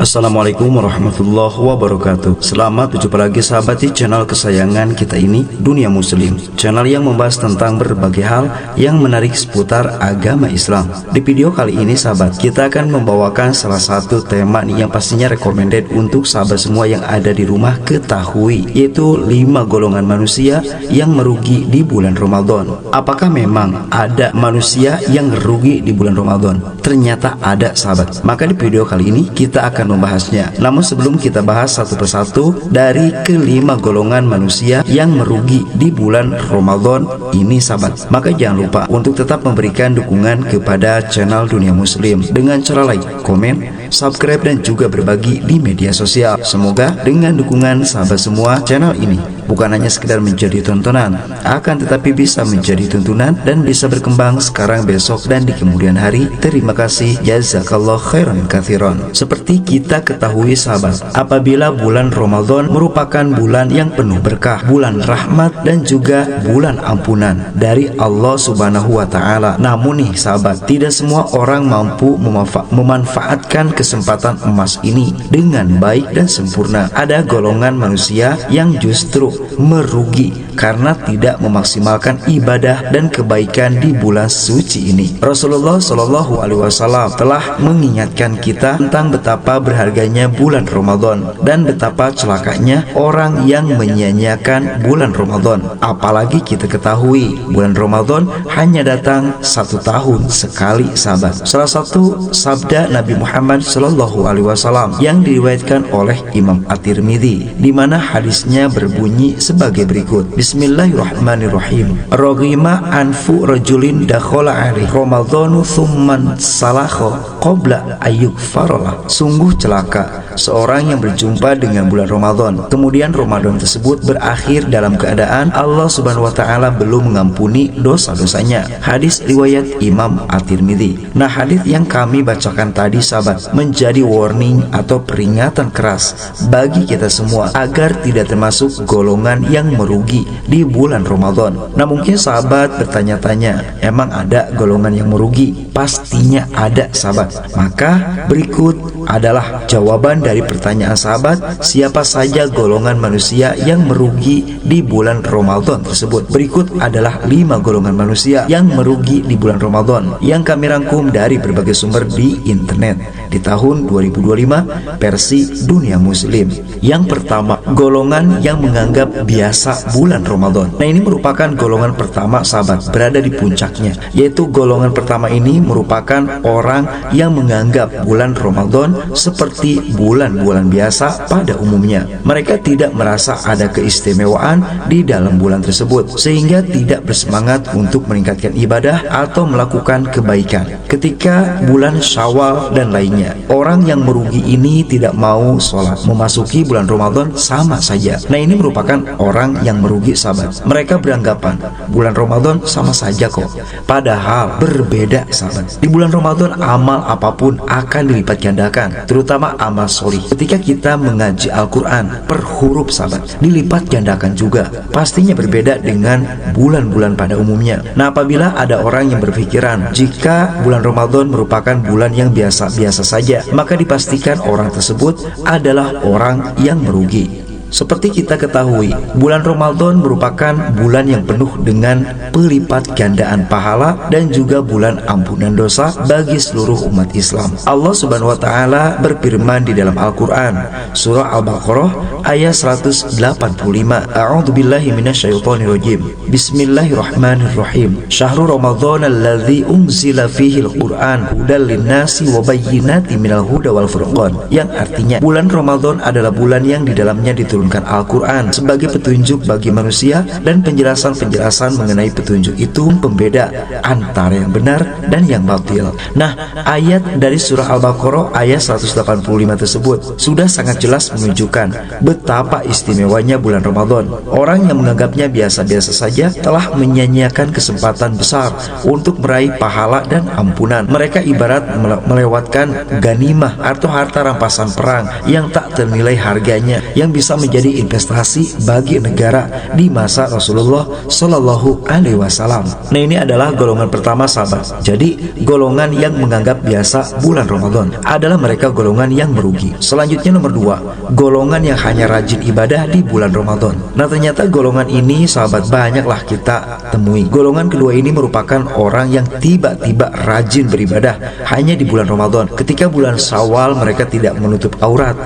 Assalamualaikum warahmatullahi wabarakatuh. Selamat berjumpa lagi sahabat di channel kesayangan kita ini, Dunia Muslim, channel yang membahas tentang berbagai hal yang menarik seputar agama Islam. Di video kali ini sahabat, kita akan membawakan salah satu tema yang pastinya recommended untuk sahabat semua yang ada di rumah ketahui, yaitu 5 golongan manusia yang merugi di bulan Ramadan. Apakah memang ada manusia yang rugi di bulan Ramadan? Ternyata ada sahabat. Maka di video kali ini kita akan membahasnya. Namun sebelum kita bahas satu persatu dari kelima golongan manusia yang merugi di bulan Ramadan ini sahabat, maka jangan lupa untuk tetap memberikan dukungan kepada channel Dunia Muslim dengan cara like, komen, subscribe, dan juga berbagi di media sosial. Semoga dengan dukungan sahabat semua, channel ini bukan hanya sekedar menjadi tontonan, akan tetapi bisa menjadi tuntunan dan bisa berkembang sekarang, besok, dan di kemudian hari. Terima kasih, jazakallah khairan katsiran. Seperti kita ketahui sahabat, apabila bulan Ramadan merupakan bulan yang penuh berkah, bulan rahmat, dan juga bulan ampunan dari Allah Subhanahu wa Ta'ala. Namun nih sahabat, tidak semua orang mampu memanfaatkan kesempatan emas ini dengan baik dan sempurna. Ada golongan manusia yang justru merugi karena tidak memaksimalkan ibadah dan kebaikan di bulan suci ini. Rasulullah Shallallahu Alaihi Wasallam telah mengingatkan kita tentang betapa berharganya bulan Ramadan dan betapa celakanya orang yang menyia-nyiakan bulan Ramadan. Apalagi kita ketahui bulan Ramadan hanya datang 1 tahun sekali sahabat. Salah satu sabda Nabi Muhammad Shallallahu Alaihi Wasallam yang diriwayatkan oleh Imam At-Tirmidzi, di mana hadisnya berbunyi sebagai berikut: Bismillahirrahmanirrahim. Roghima anfu rajulin dakhala alaihi Ramadhanu thumman salakha qabla ayyuk farolah. Sungguh celaka seorang yang berjumpa dengan bulan Ramadan, kemudian Ramadan tersebut berakhir dalam keadaan Allah Subhanahu wa Ta'ala belum mengampuni dosa-dosanya. Hadis riwayat Imam At-Tirmidzi. Nah, hadis yang kami bacakan tadi sahabat menjadi warning atau peringatan keras bagi kita semua agar tidak termasuk golongan yang merugi di bulan Ramadan. Nah, mungkin sahabat bertanya-tanya, emang ada golongan yang merugi? Pastinya ada sahabat. Maka berikut adalah jawaban dari pertanyaan sahabat, siapa saja golongan manusia yang merugi di bulan Ramadan tersebut. Berikut adalah 5 golongan manusia yang merugi di bulan Ramadan yang kami rangkum dari berbagai sumber di internet di tahun 2025 versi Dunia Muslim. Yang pertama, golongan yang menganggap biasa bulan Ramadan. Nah, ini merupakan golongan pertama sahabat, berada di puncaknya, yaitu golongan pertama ini merupakan orang yang menganggap bulan Ramadan seperti bulan-bulan biasa pada umumnya. Mereka tidak merasa ada keistimewaan di dalam bulan tersebut, sehingga tidak bersemangat untuk meningkatkan ibadah atau melakukan kebaikan ketika bulan Syawal dan lainnya. Orang yang merugi ini tidak mau sholat memasuki bulan Ramadan sama saja. Nah, ini merupakan orang yang merugi sahabat. Mereka beranggapan bulan Ramadan sama saja kok, padahal berbeda sahabat. Di bulan Ramadan amal apapun akan dilipat gandakan, terutama amal solih. Ketika kita mengaji Al-Quran per huruf sahabat, dilipat gandakan juga. Pastinya berbeda dengan bulan-bulan pada umumnya. Nah, apabila ada orang yang berpikiran jika bulan Ramadan merupakan bulan yang biasa-biasa saja, maka dipastikan orang tersebut adalah orang yang merugi. Seperti kita ketahui, bulan Ramadan merupakan bulan yang penuh dengan pelipat gandaan pahala dan juga bulan ampunan dosa bagi seluruh umat Islam. Allah Subhanahu wa Ta'ala berfirman di dalam Al-Quran, surah Al-Baqarah ayat 185. A'udzubillahi minasyaitonirrajim. Bismillahirrahmanirrahim. Syahrul Ramadan alladzi unzila fihi al-Qur'an hudal linnasi wa bayyinatin minal huda wal furqan. Yang artinya, bulan Ramadan adalah bulan yang di dalamnya diturunkan Al-Quran sebagai petunjuk bagi manusia, dan penjelasan-penjelasan mengenai petunjuk itu pembeda antara yang benar dan yang batil. Nah, ayat dari surah Al-Baqarah ayat 185 tersebut sudah sangat jelas menunjukkan betapa istimewanya bulan Ramadan. Orang yang menganggapnya biasa-biasa saja telah menyia-nyiakan kesempatan besar untuk meraih pahala dan ampunan. Mereka ibarat melewatkan ganimah atau harta rampasan perang yang tak ternilai harganya, yang bisa menjadi investasi bagi negara di masa Rasulullah Shallallahu Alaihi Wasallam. Nah, ini adalah golongan pertama, sahabat. Jadi golongan yang menganggap biasa bulan Ramadan adalah mereka golongan yang merugi. Selanjutnya nomor 2, golongan yang hanya rajin ibadah di bulan Ramadan. Nah, ternyata golongan ini, sahabat, banyaklah kita temui. Golongan kedua ini merupakan orang yang tiba-tiba rajin beribadah hanya di bulan Ramadan. Ketika bulan Syawal mereka tidak menutup aurat,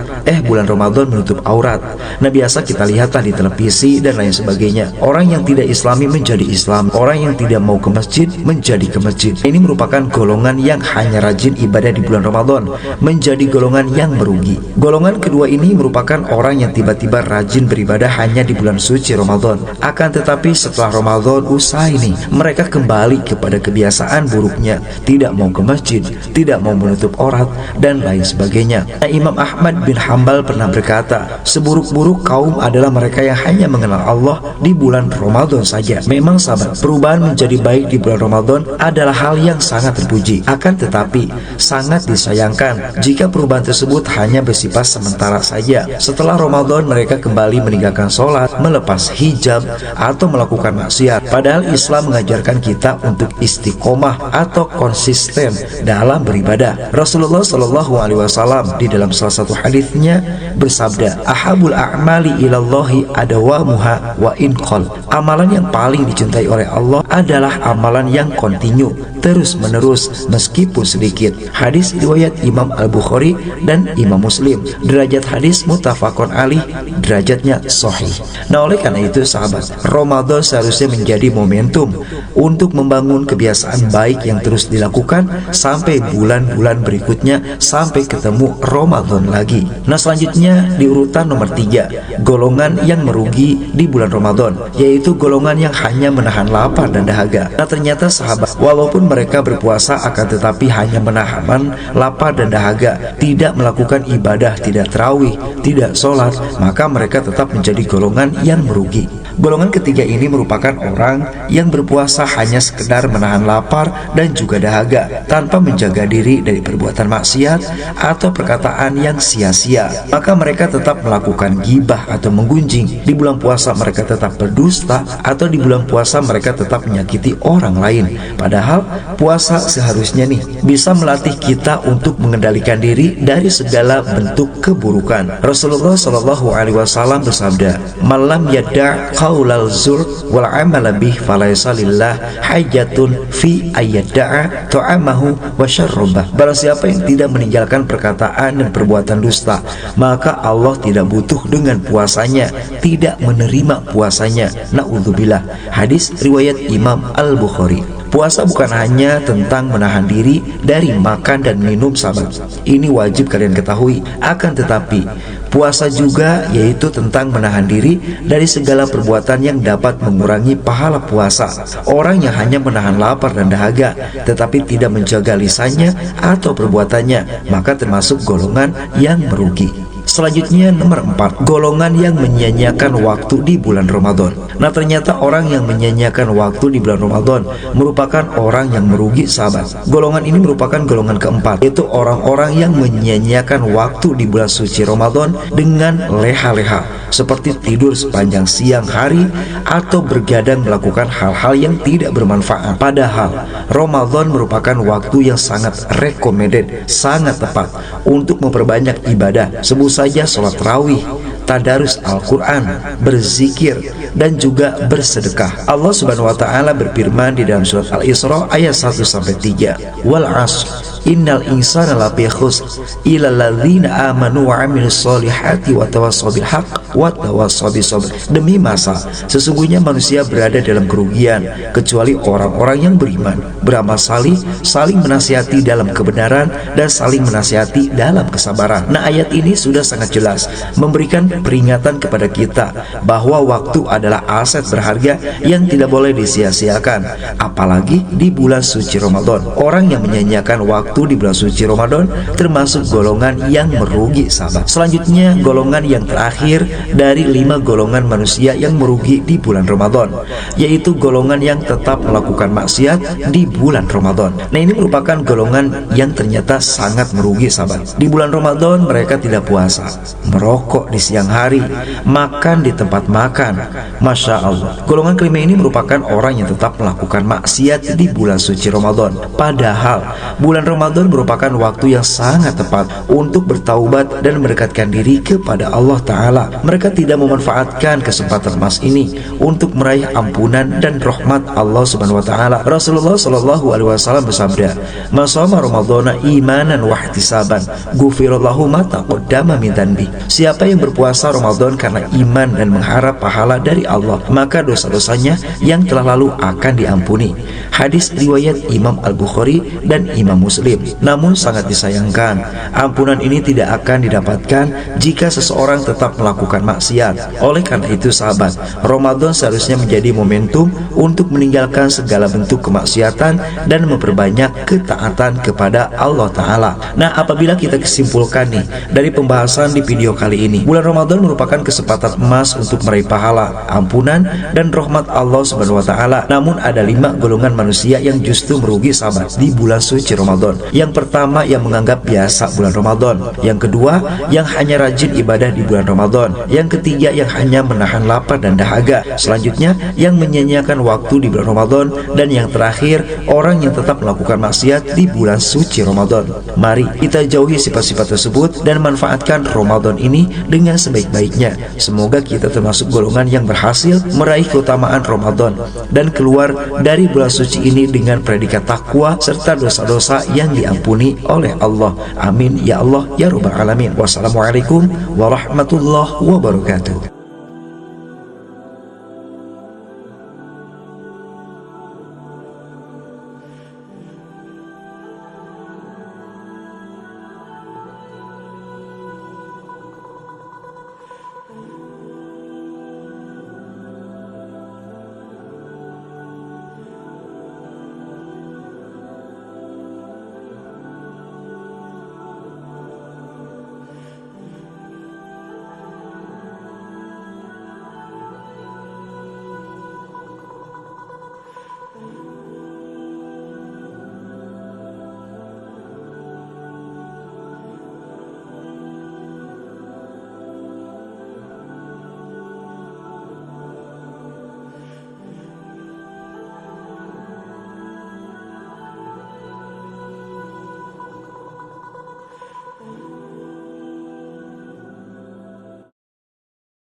bulan Ramadan menutup aurat. Nah, biasa kita lihatlah di televisi dan lain sebagainya. Orang yang tidak Islami menjadi Islam, orang yang tidak mau ke masjid menjadi ke masjid. Ini merupakan golongan yang hanya rajin ibadah di bulan Ramadan, menjadi golongan yang merugi. Golongan kedua ini merupakan orang yang tiba-tiba rajin beribadah hanya di bulan suci Ramadan. Akan tetapi setelah Ramadan usai nih, mereka kembali kepada kebiasaan buruknya, tidak mau ke masjid, tidak mau menutup aurat dan lain sebagainya. Nah, Imam Ahmad bin Hambal pernah berkata, seburuk-buruk kaum adalah mereka yang hanya mengenal Allah di bulan Ramadan saja. Memang, sahabat, perubahan menjadi baik di bulan Ramadan adalah hal yang sangat terpuji. Akan tetapi sangat disayangkan jika perubahan tersebut hanya bersifat sementara saja. Setelah Ramadan mereka kembali meninggalkan sholat, melepas hijab atau melakukan maksiat. Padahal Islam mengajarkan kita untuk istiqomah atau konsisten dalam beribadah. Rasulullah Shallallahu Alaihi Wasallam di dalam salah satu hadisnya bersabda, ahabul a'mali ilallahi adawamuha wa inqal. Amalan yang paling dicintai oleh Allah adalah amalan yang kontinu, terus menerus meskipun sedikit. Hadis riwayat Imam Al-Bukhari dan Imam Muslim. Derajat hadis muttafaqun alaih, derajatnya sahih. Nah, oleh karena itu, sahabat, Ramadan seharusnya menjadi momentum untuk membangun kebiasaan baik yang terus dilakukan sampai bulan-bulan berikutnya, sampai ketemu Ramadan lagi. Nah, selanjutnya di urutan nomor 3, golongan yang merugi di bulan Ramadan, yaitu golongan yang hanya menahan lapar dan dahaga. Nah, ternyata, sahabat, walaupun mereka berpuasa akan tetapi hanya menahan lapar dan dahaga, tidak melakukan ibadah, tidak tarawih, tidak sholat, maka mereka tetap menjadi golongan yang merugi. Golongan ketiga ini merupakan orang yang berpuasa hanya sekedar menahan lapar dan juga dahaga, tanpa menjaga diri dari perbuatan maksiat atau perkataan yang sia-sia. Maka mereka tetap melakukan gibah atau menggunjing. Di bulan puasa mereka tetap berdusta, atau di bulan puasa mereka tetap menyakiti orang lain. Padahal puasa seharusnya nih bisa melatih kita untuk mengendalikan diri dari segala bentuk keburukan. Rasulullah Shallallahu Alaihi Wasallam bersabda, malam yada qaulal zur wal amala bih falaysa lillah hajatun fi ayyada'a ta'amahu wa syarrabah. Barang siapa yang tidak meninggalkan perkataan dan perbuatan dusta, maka Allah tidak butuh dengan puasanya, tidak menerima puasanya. Na'udzubillah. Hadis riwayat Imam Al-Bukhari. Puasa bukan hanya tentang menahan diri dari makan dan minum, sahabat. Ini wajib kalian ketahui. Akan tetapi puasa juga yaitu tentang menahan diri dari segala perbuatan yang dapat mengurangi pahala puasa. Orang yang hanya menahan lapar dan dahaga tetapi tidak menjaga lisannya atau perbuatannya, maka termasuk golongan yang merugi. Selanjutnya nomor 4, golongan yang menyia-nyiakan waktu di bulan Ramadan. Nah, ternyata orang yang menyia-nyiakan waktu di bulan Ramadan merupakan orang yang merugi, sahabat. Golongan ini merupakan golongan keempat, yaitu orang-orang yang menyia-nyiakan waktu di bulan suci Ramadan dengan leha-leha, seperti tidur sepanjang siang hari atau bergadang melakukan hal-hal yang tidak bermanfaat. Padahal Ramadan merupakan waktu yang sangat recommended, sangat tepat untuk memperbanyak ibadah. Sebut saja sholat tarawih, tadarus Al-Quran, berzikir, dan juga bersedekah. Allah Subhanahu wa Ta'ala berfirman di dalam surat Al-Isra ayat 1-3, wal asr innal insana lafi khusr illa alladzina amanu wa amilus solihati wa tawassaw bil haqq wa tawassaw bis sabr. Demi masa, sesungguhnya manusia berada dalam kerugian kecuali orang-orang yang beriman, beramal salih, saling menasihati dalam kebenaran, dan saling menasihati dalam kesabaran. Nah, ayat ini sudah sangat jelas memberikan peringatan kepada kita bahwa waktu adalah aset berharga yang tidak boleh disia-siakan, apalagi di bulan suci Ramadan. Orang yang menyia-nyiakan waktu waktu di bulan suci Ramadan termasuk golongan yang merugi, sahabat. Selanjutnya golongan yang terakhir dari 5 golongan manusia yang merugi di bulan Ramadan, yaitu golongan yang tetap melakukan maksiat di bulan Ramadan. Nah, ini merupakan golongan yang ternyata sangat merugi, sahabat. Di bulan Ramadan mereka tidak puasa, merokok di siang hari, makan di tempat makan. Masya Allah, golongan kelima ini merupakan orang yang tetap melakukan maksiat di bulan suci Ramadan. Padahal bulan Ramadan merupakan waktu yang sangat tepat untuk bertaubat dan mendekatkan diri kepada Allah Ta'ala. Mereka tidak memanfaatkan kesempatan emas ini untuk meraih ampunan dan rahmat Allah Subhanahu wa Ta'ala. Rasulullah Shallallahu Alaihi Wasallam bersabda, "Masama Ramadhana imanan wa ihtisaban, ghufirallahu ma taqaddama min dhanbi." Siapa yang berpuasa Ramadan karena iman dan mengharap pahala dari Allah, maka dosa-dosanya yang telah lalu akan diampuni. Hadis riwayat Imam Al-Bukhari dan Imam Muslim. Namun sangat disayangkan, ampunan ini tidak akan didapatkan jika seseorang tetap melakukan maksiat. Oleh karena itu, sahabat, Ramadan seharusnya menjadi momentum untuk meninggalkan segala bentuk kemaksiatan dan memperbanyak ketaatan kepada Allah Ta'ala. Nah, apabila kita kesimpulkan nih dari pembahasan di video kali ini, bulan Ramadan merupakan kesempatan emas untuk meraih pahala, ampunan, dan rahmat Allah Subhanahu wa Ta'ala. Namun ada 5 golongan manusia yang justru merugi, sahabat, di bulan suci Ramadan. Yang pertama, yang menganggap biasa bulan Ramadan. Yang kedua, yang hanya rajin ibadah di bulan Ramadan. Yang ketiga, yang hanya menahan lapar dan dahaga. Selanjutnya, yang menyia-nyiakan waktu di bulan Ramadan. Dan yang terakhir, orang yang tetap melakukan maksiat di bulan suci Ramadan. Mari kita jauhi sifat-sifat tersebut dan manfaatkan Ramadan ini dengan sebaik-baiknya. Semoga kita termasuk golongan yang berhasil meraih keutamaan Ramadan dan keluar dari bulan suci ini dengan predikat takwa serta dosa-dosa yang diampuni oleh Allah. Amin ya Allah ya Rabbal Alamin. Wassalamualaikum warahmatullahi wabarakatuh.